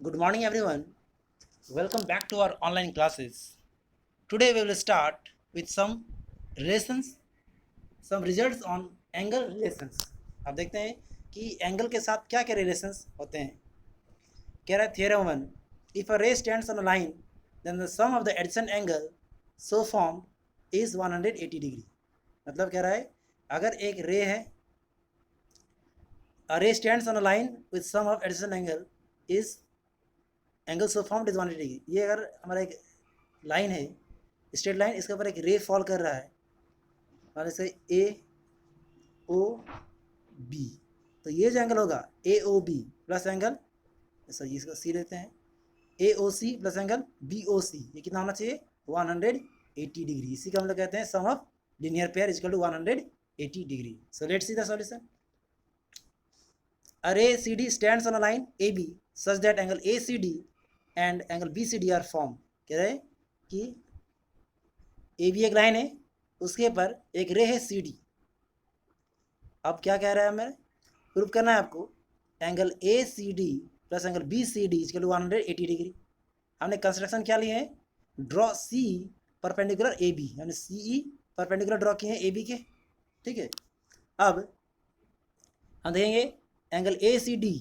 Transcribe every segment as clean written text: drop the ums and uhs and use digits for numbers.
Good morning, everyone. Welcome back to our online classes. Today we will start with some relations, some results on angle relations. अब देखते हैं कि angle के साथ क्या क्या रिलेशंस होते हैं. कह रहा है theorem 1, if a ray stands on a line then the sum of the adjacent angle so form is 180 degree. मतलब कह रहा है अगर एक रे है, a ray stands on a line with sum of adjacent angle is angle so formed is 180 degree. ये अगर हमारा एक लाइन है, स्ट्रेट लाइन, इसके ऊपर एक रे फॉल कर रहा है, मान से ए ओ बी, तो ये जो एंगल होगा A O B plus angle, sorry इसका सी लेते हैं, A O C plus angle B O C, ये कितना होना चाहिए 180 डिग्री. इसी का हम लोग कहते हैं sum of linear pair is equal to 180 degree. So let's see the solution. A ray CD stands on a line AB such that angle ACD and angle BCD are formed. कह रहे हैं कि AB एक line है, उसके ऊपर एक रे है CD. अब क्या कह रहा है, हमें प्रूव करना है आपको angle ACD plus angle BCD is equal to 180 degree. हमने कंस्ट्रक्शन क्या लिए हैं, ड्रॉ C परपेंडिकुलर AB, हमने CE परपेंडिकुलर ड्रॉ किए हैं AB के. ठीक है, अब हम देखेंगे angle A C D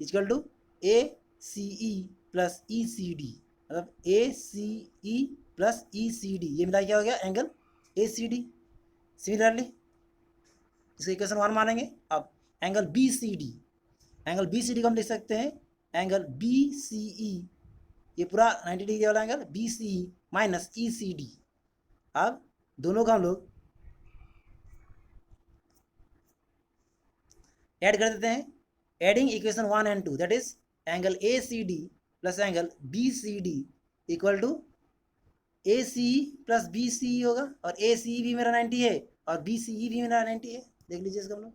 is equal to A C E plus E C D, मतलब A C E plus E C D, ये मिला क्या हो गया angle A C D. Similarly इसका इक्वेशन 1 मानेंगे. अब angle B C D, angle B C D को हम लिख सकते हैं एंगल बी सी ई, ये पूरा 90 डिग्री वाला angle B C E minus E C D. अब दोनों का हम लोग ऐड कर देते हैं. Adding equation 1 and 2, that is angle A C D plus angle B C D equal to A C E plus B C E होगा, और ए सी ई भी मेरा 90 है और बी सी ई भी मेरा 90 है. देख लीजिए इसका हम लोग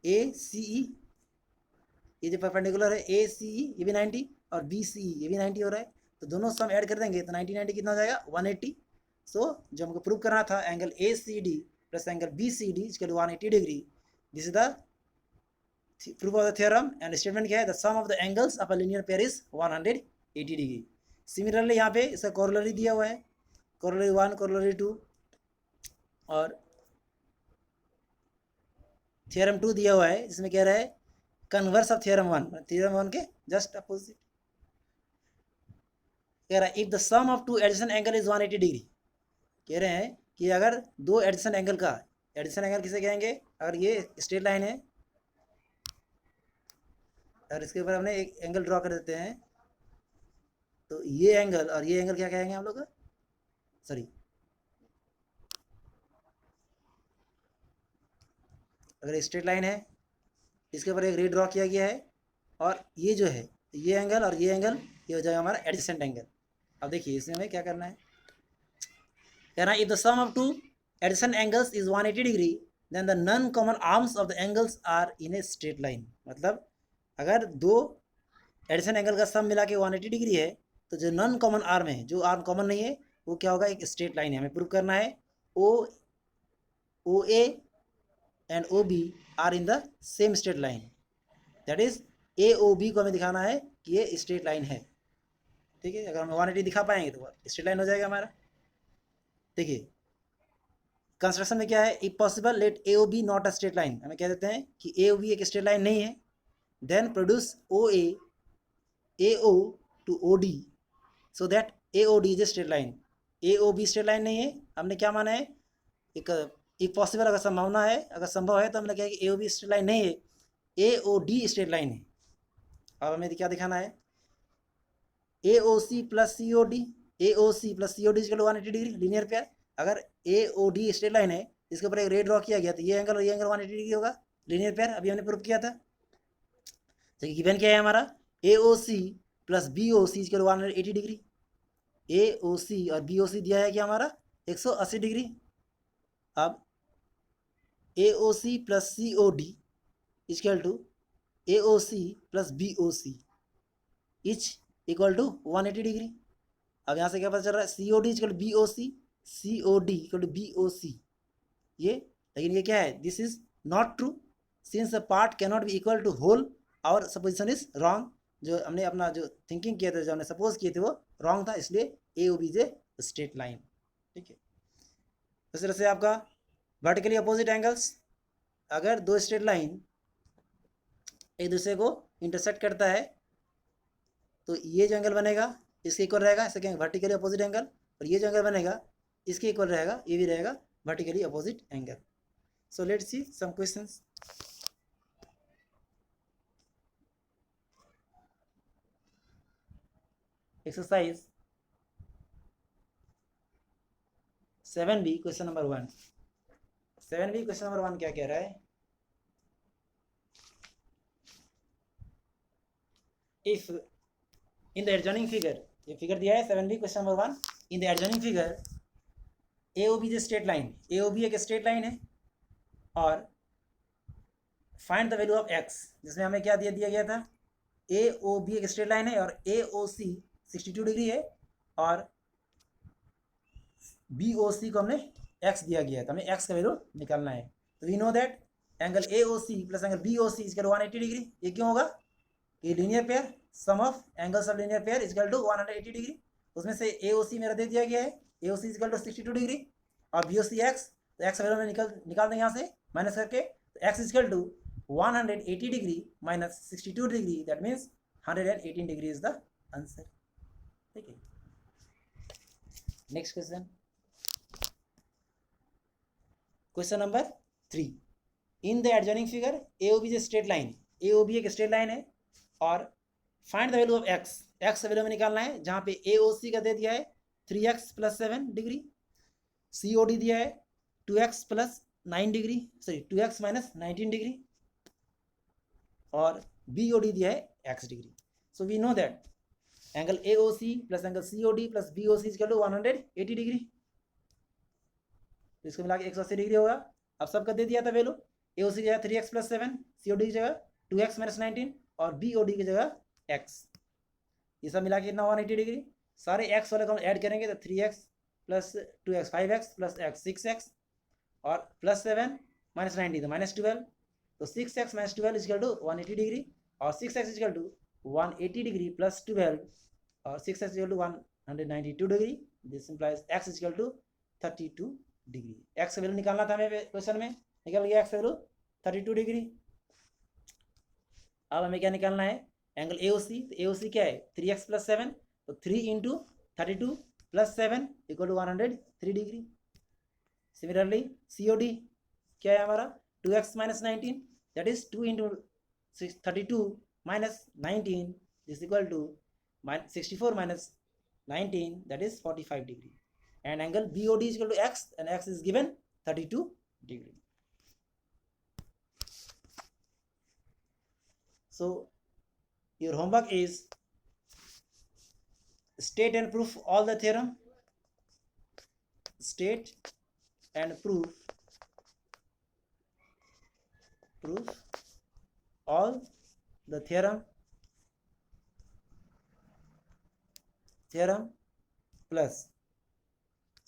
ए सी ई, ये जो परपेंडिकुलर है ए सी ई ये भी 90 और बी सी ई ये भी 90 हो रहा है, तो दोनों सम ऐड कर देंगे तो 90 90 कितना हो जाएगा 180. सो जो हमको प्रूव करना था angle A C D plus angle BCD is equal to 180 degree. This is the proof of the theorem and statement क्या है, the sum of the angles of a linear pair is 180 degree. Similarly यहाँ पे इसका corollary दिया हुआ है, corollary 1 corollary 2 और theorem 2 दिया हुआ है, जिसमें कह रहा है converse of theorem 1, theorem 1 के just opposite. कह रहा है if the sum of two adjacent angle is 180 degree, कह रहे हैं कि अगर दो एडिशन एंगल का, एडिशन एंगल किसे कहेंगे, अगर ये स्ट्रेट लाइन है और इसके ऊपर हमने एक एंगल ड्रॉ कर देते हैं, तो ये एंगल और ये एंगल क्या कहेंगे हम लोग, सॉरी अगर स्ट्रेट लाइन है इसके ऊपर एक रे ड्रॉ किया गया है और ये जो है ये एंगल और ये एंगल, ये हो जाएगा हमारा एडिसेंट एंगल. अब देखिए इसमें हमें क्या करना है, कहना if the sum of two addition angles is 180 degree then the non common arms of the angles are in a straight line. मतलब अगर दो एडिशन एंगल का सम मिला के 180 डिग्री है, तो जो नॉन कॉमन आर्म है, जो आर्म कॉमन नहीं है, वो क्या होगा, एक स्ट्रेट लाइन है. हमें प्रूव करना है O A and O B are in the same straight line, that is A O B को हमें दिखाना है कि ये स्ट्रेट लाइन है. ठीक है, अगर हम 180 दिखा पाएंगे तो स्ट्रेट लाइन हो जाएगा हमारा. देखिए कंस्ट्रक्शन में क्या है, if possible let A O B not a straight line, हमें कह देते हैं कि ए ओ बी एक स्ट्रेट लाइन नहीं है, then produce O A O to O D so that A O D is a straight line. A O B straight line नहीं है, हमने क्या माना है, एक इफ पॉसिबल अगर संभावना है, अगर संभव है तो हमने कहा कि A O B straight line नहीं है, A O D straight line है. अब हमें क्या दिखाना है, A O C plus C O D, A O C plus C O D equal to 180 degree linear pair. अगर A O D straight line है, इसके ऊपर एक रे ड्रॉ किया गया, तो ये एंगल और ये एंगल 180 डिग्री होगा, लीनियर पेयर. अभी हमने प्रूव किया था. तो गिवन क्या है हमारा, A O C plus B O C equal to 180 degree. A O C और बी ओ सी दिया है कि हमारा 180 डिग्री. अब A O C plus C O D equal to A O C plus B O C each equal to 180 degree. अब यहाँ से क्या पता चल रहा है, C O D equal to B O C, C O D equal to B O C, ये, लेकिन ये क्या है, this is not true. Since a part cannot be equal to whole और सपोजिशन इज रॉन्ग, जो हमने अपना जो थिंकिंग किया था, जो हमने सपोज किए थे वो रॉन्ग था, इसलिए A O B is a straight line. ठीक है, इस तरह से आपका वर्टिकली अपोजिट एंगल्स, अगर दो स्ट्रेट लाइन एक दूसरे को इंटरसेक्ट करता है तो ये जो एंगल बनेगा इसके इक्वल रहेगा, इसे कहेंगे वर्टिकली अपोजिट एंगल, और ये जो एंगल बनेगा इसके इक्वल रहेगा, ये भी रहेगा vertically opposite angle. So let's see some questions. Exercise 7B question number 1। 7B question number 1 क्या कह रहा है? If in the adjoining figure, ये फिगर दिया है 7B question number 1, in the adjoining figure AOB is straight line, AOB एक straight line है, और find the value of x, जिसमें हमें क्या दिया गया था, AOB एक स्ट्रेट लाइन है और AOC 62 डिग्री है, और BOC को हमने x दिया गया है, तो हमें x का वैल्यू निकालना है। तो we know that angle AOC plus angle BOC is equal to 180 degree. ये क्यों होगा? ये linear pair, sum of angles of linear pair is equal to 180 degree. उसमें से AOC मेरा दे दिया गया है, AOC is equal to 62 degree, और BOC x, तो x वैल्यू में निकाल देंगे यहाँ से माइनस करके, तो x is equal to 180 degree minus 62 degree, that means 118 degree is the answer. ठीक है, next question, question number 3। In the adjoining figure AOB is straight line, AOB एक स्ट्रेट लाइन है, और find the value of x, x value में निकालना है, जहाँ पे AOC का दे दिया है 3x प्लस 7 डिग्री, COD दिया है 2x plus 9 degree, sorry 2x minus 19 degree, और BOD दिया है x degree. So we know that angle AOC plus angle COD plus BOC is equal to 180 degree, तो इसको मिला के 180 डिग्री होगा। अब सबका दे दिया था वैल्यू, AOC की जगह 3x प्लस 7, COD की जगह 2x माइनस 19, और BOD की जगह x, ये सब मिला के कितना 180 डिग्री। सारे x वाले को हम ऐड करेंगे तो 3x plus 2x 5x plus x 6x, और प्लस 7 माइनस 90 तो माइनस 12, तो 6x minus 12 is equal to 180 degree, और 6x is equal to 180 degree plus 12, और 6x is equal to 192 degree, this implies x is equal to 32 degree. x value निकालना था हमें question में, निकल गया x वैल्यू 32 डिग्री। अब हमें क्या निकालना है, एंगल AOC, तो AOC क्या है 3x प्लस 7, तो 3 into 32 plus 7 equal to 103 degree. Similarly COD क्या है हमारा 2x minus 19, that is 2 into 32 minus 19 is equal to 64 minus 19, that is 45 degree, and angle BOD is equal to x, and x is given 32 degree. So your homework is state and prove all the theorem, state and prove all the theorem plus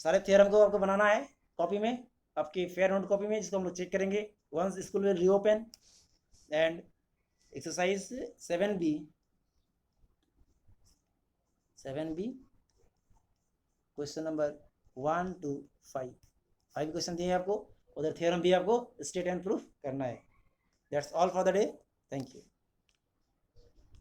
सारे theorem को आपको बनाना है copy में, आपकी fair note copy में, जिसको हम लोग चेक करेंगे once school will reopen. And exercise 7B question number 1 to 5 question दिए हैं आपको, उधर थ्योरम भी आपको स्टेट एंड प्रूफ करना है। That's all for the day, thank you.